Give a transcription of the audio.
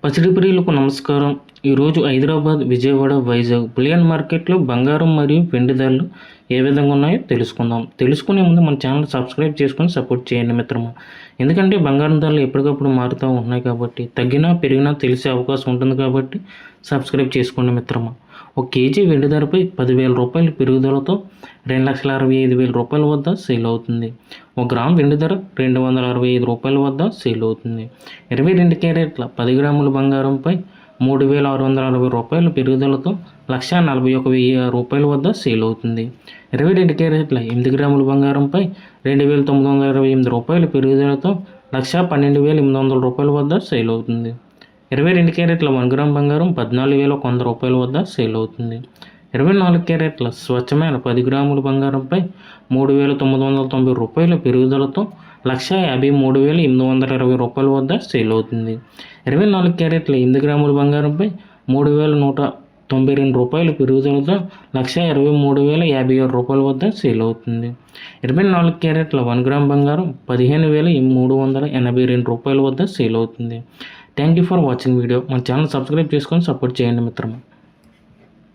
పసిడి ప్రియులకు నమస్కారం. ఈరోజు హైదరాబాద్, విజయవాడ, వైజాగ్ బులియన్ మార్కెట్లో బంగారం మరియు వెండి ధరలు ఏ విధంగా ఉన్నాయో తెలుసుకుందాం. తెలుసుకునే ముందు మన ఛానల్ సబ్స్క్రైబ్ చేసుకొని సపోర్ట్ చేయండి మిత్రమా. ఎందుకంటే బంగారం ధరలు ఎప్పటికప్పుడు మారుతూ ఉన్నాయి కాబట్టి తగ్గినా పెరిగినా తెలిసే అవకాశం ఉంటుంది కాబట్టి సబ్స్క్రైబ్ చేసుకోండి మిత్రమా. ఒక కేజీ వెండి ధరపై 10,000 రూపాయల పెరుగుదలతో 2,65,000 రూపాయల వద్ద సేల్ అవుతుంది. 1 గ్రామ్ వెండి ధర 265 రూపాయల వద్ద సేల్ అవుతుంది. 22 క్యారెట్ల 10 గ్రాముల బంగారంపై 3,660 రూపాయల పెరుగుదలతో 1,41,000 రూపాయల వద్ద సేల్ అవుతుంది. 22 క్యారెట్ల 8 గ్రాముల బంగారంపై 2,928 రూపాయల పెరుగుదలతో 1,12,800 రూపాయల వద్ద సేల్ అవుతుంది. 22 క్యారెట్ల 1 గ్రామ్ బంగారం 14,100 రూపాయల వద్ద సేల్ అవుతుంది. 24 క్యారెట్ల స్వచ్ఛమైన 10 గ్రాముల బంగారంపై 3,990 రూపాయల పెరుగుదలతో 1,53,820 రూపాయల వద్ద సేల్ అవుతుంది. 24 క్యారెట్ల 8 గ్రాముల బంగారంపై 3,192 రూపాయల పెరుగుదలతో 1,23,057 రూపాయల వద్ద సేల్ అవుతుంది. 24 క్యారెట్ల 1 గ్రామ్ బంగారం 15,382 రూపాయల వద్ద సేల్ అవుతుంది. Thank you for watching video. మన ఛానల్ సబ్స్క్రైబ్ చేసుకొని సపోర్ట్ చేయండి మిత్రమా.